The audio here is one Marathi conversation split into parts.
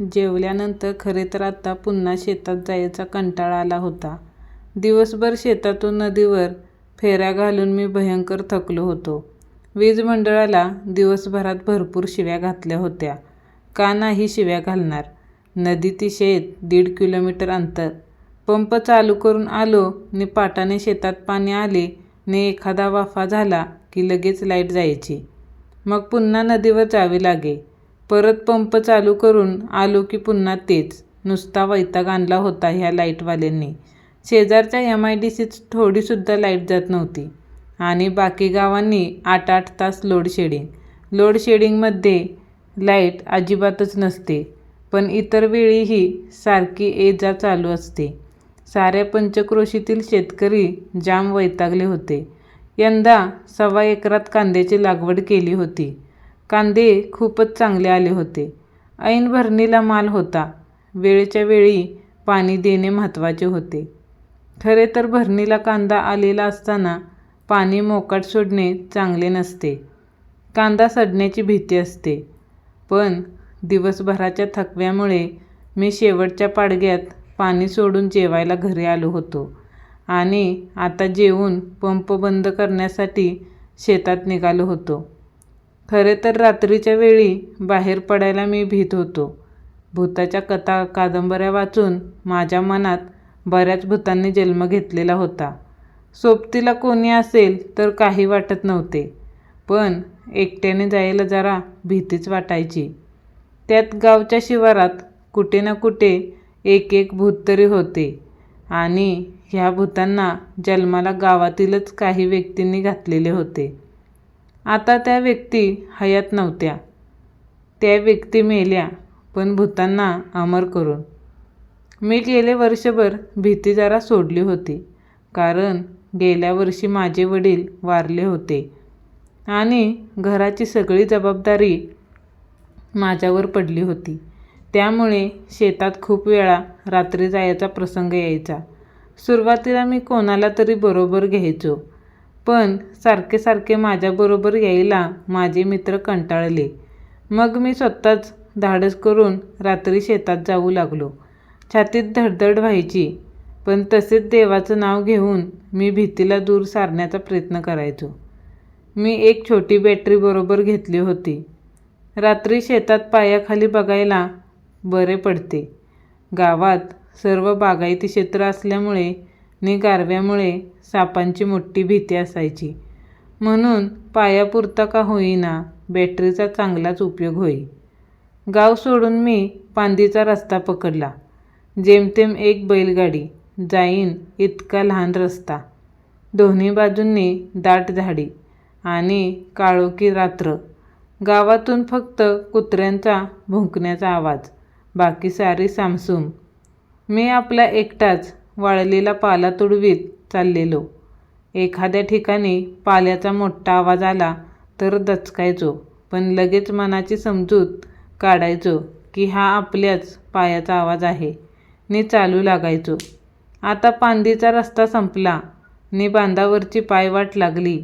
जेवल्यानंतर खरे तर आता पुन्हा शेतात जायचा कंटाळा आला होता. दिवसभर शेतातून नदीवर फेऱ्या घालून मी भयंकर थकलो होतो. वीज मंडळाला दिवसभरात भरपूर शिव्या घातल्या होत्या. का नाही शिव्या घालणार? नदी ती शेत 1.5 किलोमीटर अंतर. पंप चालू करून आलो नि पाटाने शेतात पाणी आले नि एखादा वाफा झाला की लगेच लाईट जायची. मग पुन्हा नदीवर जावे लागे. परत पंप चालू करून आलो की पुन्हा तेच. नुसता वैताग आणला होता ह्या लाईटवाल्यांनी. शेजारच्या MIDCत थोडीसुद्धा लाईट जात नव्हती आणि बाकी गावांनी 8-8 तास लोडशेडिंग. लोडशेडिंगमध्ये लाईट अजिबातच नसते, पण इतर वेळीही सारखी ये-जा चालू असते. साऱ्या पंचक्रोशीतील शेतकरी जाम वैतागले होते. यंदा 1.25 एकरात कांद्याची लागवड केली होती. कांदे खूपच चांगले आले होते. ऐन भरणीला माल होता. वेळच्या वेळी पाणी देणे महत्त्वाचे होते. खरे तर भरणीला कांदा आलेला असताना पाणी मोकाट सोडणे चांगले नसते. कांदा सडण्याची भीती असते. पण दिवसभराच्या थकव्यामुळे मी शेवटच्या पाडग्यात पाणी सोडून जेवायला घरी आलो होतो आणि आता जेवून पंप बंद करण्यासाठी शेतात निघालो होतो. खरे तर रात्रीच्या वेळी बाहेर पडायला मी भीत होतो. भूताच्या कथा कादंबऱ्या वाचून माझ्या मनात बऱ्याच भूतांनी जन्म घेतलेला होता. सोबतीला कोणी असेल तर काही वाटत नव्हते, पण एकट्याने जायला जरा भीतीच वाटायची. त्यात गावच्या शिवारात कुठे ना कुठे एक भूत तरी होते आणि ह्या भूतांना जन्माला गावातीलच काही व्यक्तींनी घातलेले होते. आता त्या व्यक्ती हयात नव्हत्या. त्या व्यक्ती मेल्या, पण भूतांना अमर करून. मी गेले वर्षभर भीती जरा सोडली होती, कारण गेल्या वर्षी माझे वडील वारले होते आणि घराची सगळी जबाबदारी माझ्यावर पडली होती. त्यामुळे शेतात खूप वेळा रात्री जायचा प्रसंग यायचा. सुरुवातीला मी कोणाला तरी बरोबर घ्यायचो, पण सारखे सारखे माझ्याबरोबर यायला माझे मित्र कंटाळले. मग मी स्वतःच धाडस करून रात्री शेतात जाऊ लागलो. छातीत धडधड व्हायची, पण तसेच देवाचं नाव घेऊन मी भीतीला दूर सारण्याचा प्रयत्न करायचो. मी एक छोटी बॅटरी बरोबर घेतली होती. रात्री शेतात पायाखाली बघायला बरे पडते. गावात सर्व बागायती क्षेत्र असल्यामुळे नि गारव्यामुळे सापांची मोठी भीती असायची. म्हणून पायापुरता का होईना बॅटरीचा चांगलाच उपयोग होई. गाव सोडून मी पांदीचा रस्ता पकडला. जेमतेम एक बैलगाडी जाईन इतका लहान रस्ता. दोन्ही बाजूंनी दाट झाडी आणि काळोखी रात्र. गावातून फक्त कुत्र्यांचा भुंकण्याचा आवाज, बाकी सारी सामसूम. मी आपला एकटाच वाळलेला पाला तुडवीत चाललेलो. एखाद्या ठिकाणी पाल्याचा मोठा आवाज आला तर दचकायचो, पण लगेच मनाची समजूत काढायचो की हा आपल्याच पायाचा आवाज आहे नि चालू लागायचो. आता पांदीचा रस्ता संपला नि बांधावरची पायवाट लागली.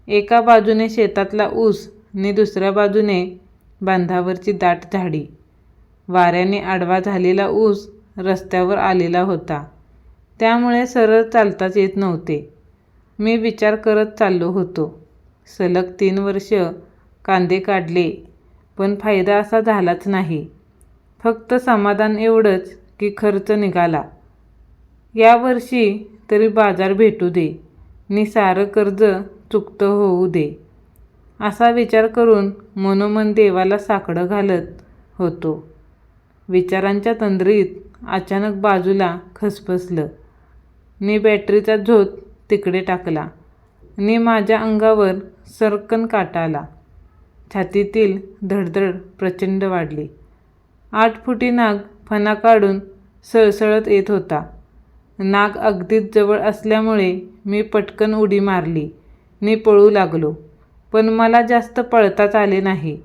एका बाजूने शेतातला ऊस नि दुसऱ्या बाजूने बांधावरची दाट झाडी. वाऱ्याने आडवा झालेला ऊस रस्त्यावर आलेला होता, त्यामुळे सरळ चालताच येत नव्हते. मी विचार करत चाललो होतो. सलग 3 वर्ष कांदे काढले, पण फायदा असा झालाच नाही. फक्त समाधान एवढंच की खर्च निघाला. या वर्षी तरी बाजार भेटू दे नि सारं कर्ज चुकतं होऊ दे, असा विचार करून मनोमन देवाला साकडं घालत होतो. विचारांच्या तंद्रीत अचानक बाजूला खसफसलं नि बॅटरीचा झोत तिकडे टाकला नि माझ्या अंगावर सर्रकन काटा आला. छातीतील धडधड प्रचंड वाढली. 8 फुटी नाग फणा काढून सळसळत येत होता. नाग अगदीच जवळ असल्यामुळे मी पटकन उडी मारली नि पळू लागलो. पण मला जास्त पळताच आले नाही,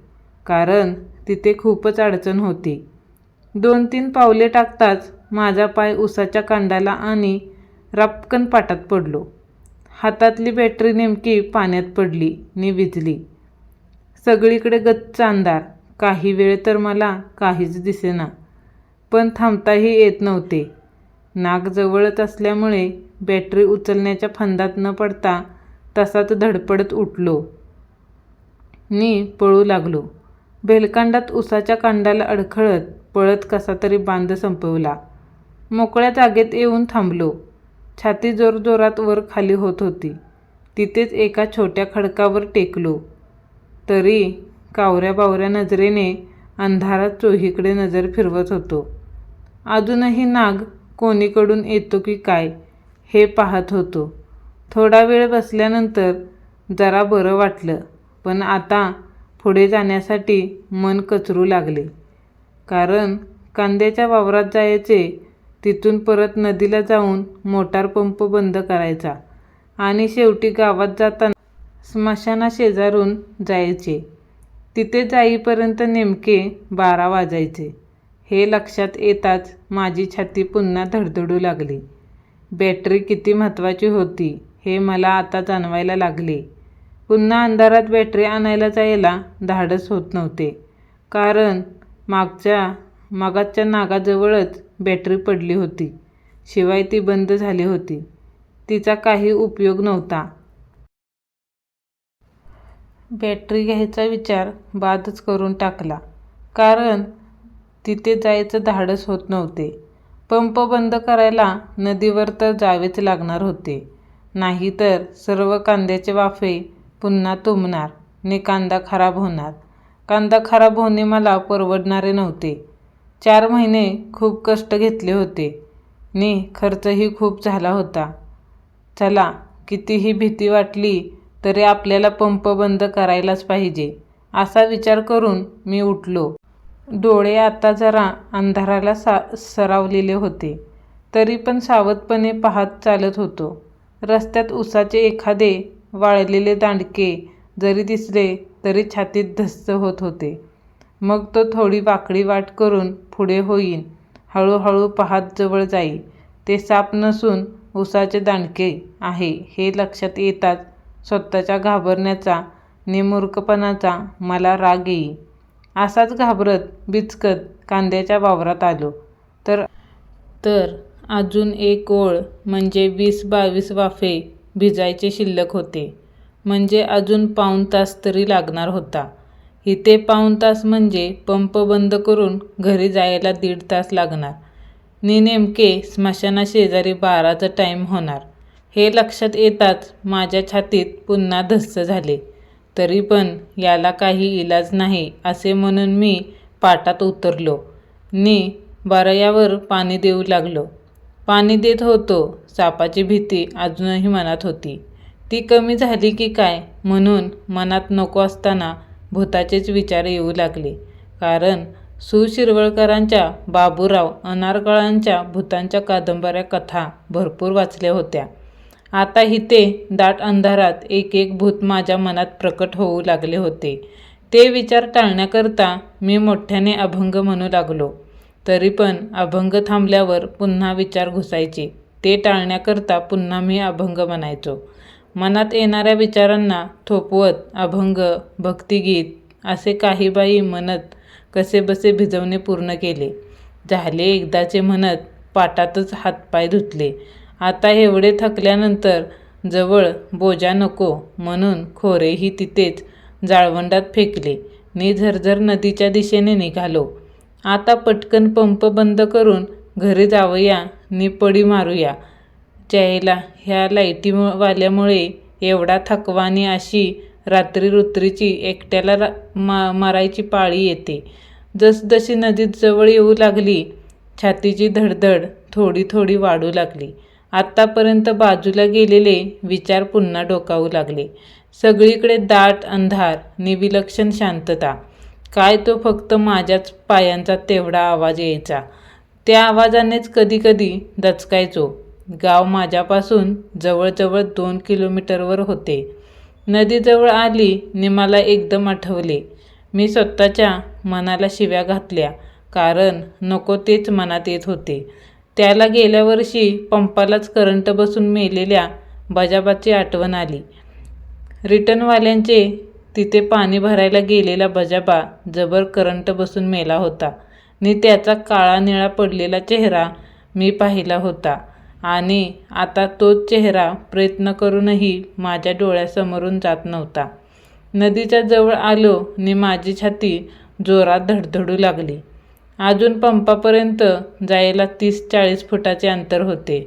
कारण तिथे खूपच अडचण होती. 2-3 पावले टाकताच माझा पाय उसाच्या कांडाला आणि रापकन पाटात पडलो. हातातली बॅटरी नेमकी पाण्यात पडली नि विझली. सगळीकडे गच्च अंधार. काही वेळ तर मला काहीच दिसेना, पण थांबताही येत नव्हते. नाग जवळच असल्यामुळे बॅटरी उचलण्याच्या फंदात न पडता तसाच धडपडत उठलो नि पळू लागलो. बेलकांडात उसाच्या कांडाला अडखळत पळत कसा तरी बांध संपवला. मोकळ्या जागेत येऊन थांबलो. छाती जोरजोरात वर खाली होत होती. तिथेच एका छोट्या खडकावर टेकलो. तरी कावऱ्या बावऱ्या नजरेने अंधारात चोहीकडे नजर फिरवत होतो. अजूनही नाग कोणीकडून येतो की काय हे पाहत होतो. थोडा वेळ बसल्यानंतर जरा बरं वाटलं, पण आता पुढे जाण्यासाठी मन कचरू लागले. कारण कांद्याच्या वावरात जायचे, तिथून परत नदीला जाऊन मोटार पंप बंद करायचा आणि शेवटी गावात जाताना स्मशानाशेजारून जायचे. तिथे जाईपर्यंत नेमके 12 वाजायचे. हे लक्षात येताच माझी छाती पुन्हा धडधडू लागली. बॅटरी किती महत्त्वाची होती हे मला आता जाणवायला लागले. पुन्हा अंधारात बॅटरी आणायला जायला धाडस होत नव्हते, कारण मागाच्या नागाजवळच बॅटरी पडली होती. शिवाय ती बंद झाली होती. तिचा काही उपयोग नव्हता. बॅटरी घ्यायचा विचार बादच करून टाकला, कारण तिथे जायचं धाडस होत नव्हते. पंप बंद करायला नदीवर तर जावेच लागणार होते, नाहीतर सर्व कांद्याचे वाफे पुन्हा तुंबणार नि कांदा खराब होणार. कांदा खराब होणे मला परवडणारे नव्हते. 4 महिने खूप कष्ट घेतले होते नि खर्चही खूप झाला होता. चला, कितीही भीती वाटली तरी आपल्याला पंप बंद करायलाच पाहिजे, असा विचार करून मी उठलो. डोळे आता जरा अंधाराला सरावलेले होते, तरी पण सावधपणे पाहत चालत होतो. रस्त्यात उसाचे एखादे वाळलेले दांडके जरी दिसले तरी छातीत धस्स होत होते. मग तो थोडी वाकडी वाट करून पुढे होईन, हळूहळू पाहत जवळ जाई. ते साप नसून उसाचे दांडके आहे हे लक्षात येताच स्वतःच्या घाबरण्याचा नि मूर्खपणाचा मला राग येई. असाच घाबरत बिचकत कांद्याच्या वावरात आलो तर अजून एक ओळ म्हणजे 20-22 वाफे भिजायचे शिल्लक होते. म्हणजे अजून पाऊण तास तरी लागणार होता. इथे पाऊण तास म्हणजे पंप बंद करून घरी जायला 1.5 तास लागणार नि नेमके स्मशानाशेजारी 12चा टाईम होणार. हे लक्षात येताच माझ्या छातीत पुन्हा धस्स झाले. तरी पण याला काही इलाज नाही असे म्हणून मी पाटात उतरलो नि बारयावर पाणी देऊ लागलो. पाणी देत होतो. सापाची भीती अजूनही मनात होती. ती कमी झाली की काय म्हणून मनात नको असताना भूताचेच विचार येऊ लागले. कारण सु. शिरवळकरांच्या, बाबूराव अनारकळांच्या भूतांच्या कादंबऱ्या, कथा भरपूर वाचल्या होत्या. आता इथे दाट अंधारात एक एक भूत माझ्या मनात प्रकट होऊ लागले होते. ते विचार टाळण्याकरता मी मोठ्याने अभंग म्हणू लागलो. तरी पण अभंग थांबल्यावर पुन्हा विचार घुसायचे. ते टाळण्याकरता पुन्हा मी अभंग म्हणायचो. मनात येणाऱ्या विचारांना थोपवत अभंग, भक्तिगीत असे काही बाई म्हणत कसेबसे भिजवणे पूर्ण केले. झाले एकदाचे म्हणत पाटातच हातपाय धुतले. आता एवढे थकल्यानंतर जवळ बोजा नको म्हणून खोरेही तिथेच जाळवंडात फेकले नि झरझर नदीच्या दिशेने निघालो. आता पटकन पंप बंद करून घरी जावया नि पडी मारूया. च्यायला ह्या लाईटीवाल्यामुळे एवढा थकवा नि अशी रात्री-रुत्रीची एकट्याला मरायची पाळी येते. जसजशी नदीत जवळ येऊ लागली, छातीची धडधड थोडी थोडी वाढू लागली. आत्तापर्यंत बाजूला गेलेले विचार पुन्हा डोकावू लागले. सगळीकडे दाट अंधार नि विलक्षण शांतता. काय तो फक्त माझ्याच पायांचा तेवढा आवाज यायचा. त्या आवाजानेच कधीकधी दचकायचो. गाव माझ्यापासून जवळजवळ 2 किलोमीटरवर होते. नदी जवळ आली नि मला एकदम आठवले. मी स्वतःच्या मनाला शिव्या घातल्या, कारण नको तेच मनात येत होते. त्याला गेल्या वर्षी पंपालाच करंट बसून मेलेल्या बजाबाची आठवण आली. रिटर्नवाल्यांचे तिथे पाणी भरायला गेलेला बजाबा जबर करंट बसून मेला होता नि त्याचा काळा निळा पडलेला चेहरा मी पाहिला होता. आणि आता तोच चेहरा प्रयत्न करूनही माझ्या डोळ्यासमोरून जात नव्हता. नदीच्या जवळ आलो नि माझी छाती जोरात धडधडू लागली. अजून पंपापर्यंत जायला 30-40 फुटाचे अंतर होते.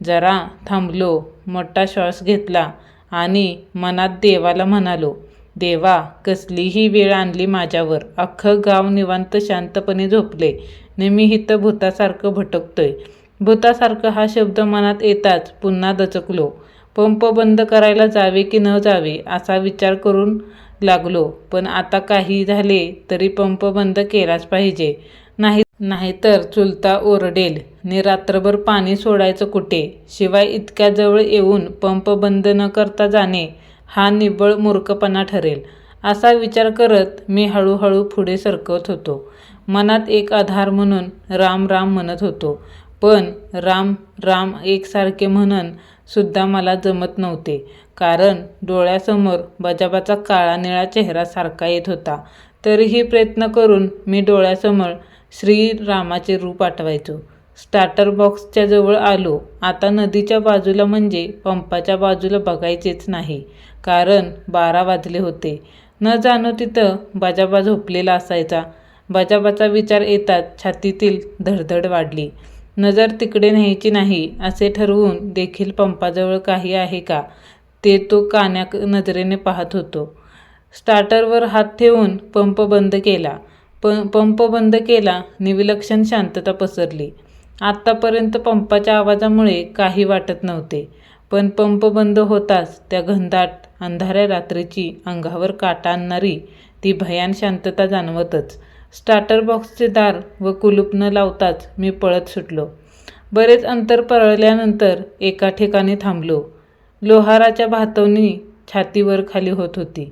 जरा थांबलो, मोठा श्वास घेतला आणि मनात देवाला म्हणालो, देवा, कसलीही वेळ आणली माझ्यावर. अख्खं गाव निवांत शांतपणे झोपले ने मी इथं भूतासारखं भटकतोय. भूतासारखं हा शब्द मनात येताच पुन्हा दचकलो. पंप बंद करायला जावे की न जावे असा विचार करून लागलो. पण आता काही झाले तरी पंप बंद केलाच पाहिजे, नाहीतर चुलता ओरडेल नि रात्रभर पाणी सोडायचं कुठे. शिवाय इतक्या जवळ येऊन पंप बंद न करता जाणे हा निव्वळ मूर्खपणा ठरेल. असा विचार करत मी हळूहळू पुढे सरकत होतो. मनात एक आधार म्हणून राम राम म्हणत होतो. पण राम राम एकसारखे म्हणून सुद्धा मला जमत नव्हते, कारण डोळ्यासमोर बजाबाचा काळा निळा चेहरा सारखा येत होता. तरीही प्रयत्न करून मी डोळ्यासमोर श्रीरामाचे रूप आठवायचो. स्टार्टर बॉक्सच्या जवळ आलो. आता नदीच्या बाजूला म्हणजे पंपाच्या बाजूला बघायचेच नाही, कारण 12 वाजले होते. न जाणो तिथं बजाबा झोपलेला असायचा. बजाबाचा विचार येताच छातीतील धडधड वाढली. नजर तिकडे न्यायची नाही असे ठरवून देखील पंपाजवळ काही आहे का ते तो कान्या नजरेने पाहत होतो. स्टार्टरवर हात ठेवून पंप बंद केला. पंप बंद केला नि विलक्षण शांतता पसरली. आत्तापर्यंत पंपाच्या आवाजामुळे काही वाटत नव्हते, पण पंप बंद होताच त्या घनदाट अंधाऱ्या रात्रीची अंगावर काटा आणणारी ती भयान शांतता जाणवतच. स्टार्टर बॉक्सचे दार व कुलूप न लावताच मी पळत सुटलो. बरेच अंतर पळल्यानंतर एका ठिकाणी थांबलो. लोहाराच्या भातवणी छातीवर खाली होत होती.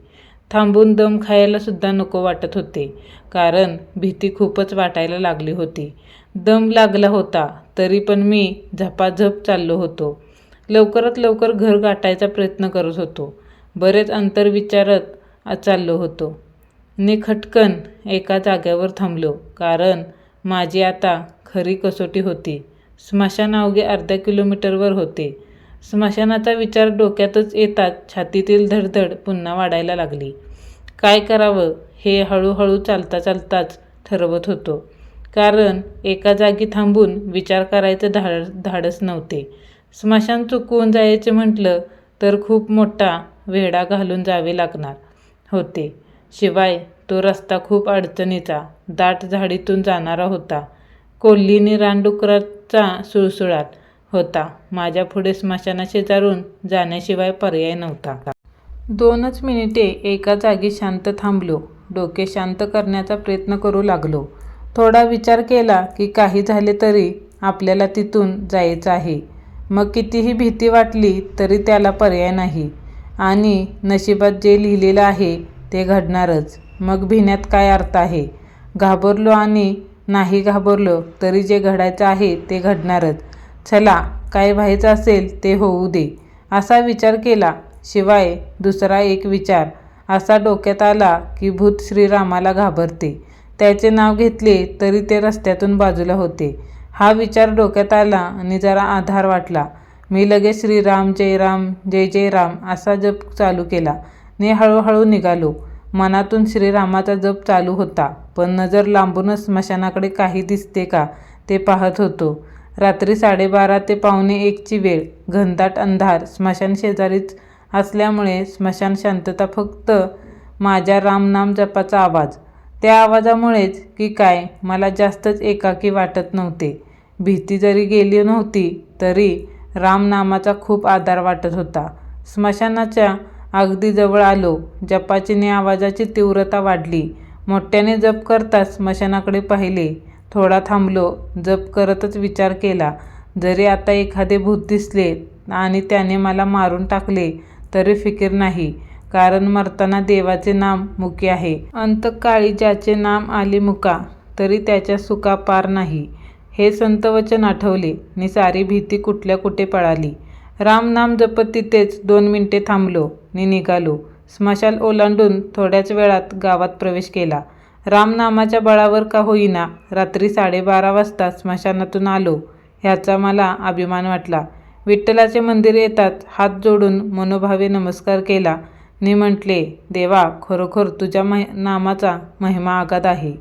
थांबून दम खायला सुद्धा नको वाटत होते, कारण भीती खूपच वाटायला लागली होती. दम लागला होता तरी पण मी झपाझप चाललो होतो. लवकरात लवकर घर गाठायचा प्रयत्न करत होतो. बरेच अंतर विचारत चाललो होतो नि खटकन एका जाग्यावर थांबलो, कारण माझी आता खरी कसोटी होती. स्मशान अवघे अर्ध्या किलोमीटरवर होते. स्मशानाचा विचार डोक्यातच येताच छातीतील धडधड पुन्हा वाढायला लागली. काय करावं हे हळूहळू चालताच ठरवत होतो, कारण एका जागी थांबून विचार करायचं धाडस नव्हते. स्मशान चुकवून जायचे म्हटलं तर खूप मोठा वेढा घालून जावे लागणार होते. शिवाय तो रस्ता खूप अडचणीचा, दाट झाडीतून जाणारा होता. कोल्हीने रानडुकराचा सुळसुळाट होता. माझ्या पुढे स्मशानाशेजारून जाण्याशिवाय पर्याय नव्हता. 2च मिनिटे एका जागी शांत थांबलो. डोके शांत करण्याचा प्रयत्न करू लागलो. थोडा विचार केला की काही झाले तरी आपल्याला तिथून जायचं आहे. मग कितीही भीती वाटली तरी त्याला पर्याय नाही आणि नशिबात जे लिहिलेलं आहे ते घडणारच. मग भिण्यात काय अर्थ आहे. घाबरलो आणि नाही घाबरलो तरी जे घडायचं आहे ते घडणारच. चला, काय व्हायचं असेल ते होऊ दे असा विचार केला. शिवाय दुसरा एक विचार असा डोक्यात आला की भूत श्रीरामाला घाबरते. त्याचे नाव घेतले तरी ते रस्त्यातून बाजूला होते. हा विचार डोक्यात आला आणि जरा आधार वाटला. मी लगेच श्रीराम, जय राम, जय जय राम असा जप चालू केला ने हळूहळू निघालो. मनातून श्रीरामाचा जप चालू होता, पण नजर लांबूनच स्मशानाकडे काही दिसते का ते पाहत होतो. रात्री 12:30 ते 1:45ची वेळ. घनदाट अंधार. स्मशान शेजारीच असल्यामुळे स्मशान शांतता. फक्त माझ्या रामनाम जपाचा आवाज. त्या आवाजामुळेच की काय मला जास्तच एकाकी वाटत नव्हते. भीती जरी गेली नव्हती तरी रामनामाचा खूप आधार वाटत होता. स्मशानाच्या अगदी जवळ आलो. जपाची ने आवाजाची तीव्रता वाढली. मोठ्याने जप करताच स्मशानाकडे पाहिले. थोडा थांबलो. जप करतच विचार केला, जरी आता एखादे भूत दिसले आणि त्याने मला मारून टाकले तरी फिकीर नाही, कारण मरताना देवाचे नाम मुखी आहे. अंतकाळी ज्याचे नाम आले मुका तरी त्याच्या सुका पार नाही, हे संतवचन आठवले नि सारी भीती कुठल्या कुठे पळाली. राम नाम जपत तिथेच 2 मिनिटे थांबलो नि निघालो. स्मशान ओलांडून थोड्याच वेळात गावात प्रवेश केला. रामनामाच्या बळावर का होईना रात्री 12:30 वाजता स्मशानातून आलो ह्याचा मला अभिमान वाटला. विठ्ठलाचे मंदिर येताच हात जोडून मनोभावे नमस्कार केला नि म्हटले, देवा, खरोखर तुझ्या नामाचा महिमा अगाध आहे.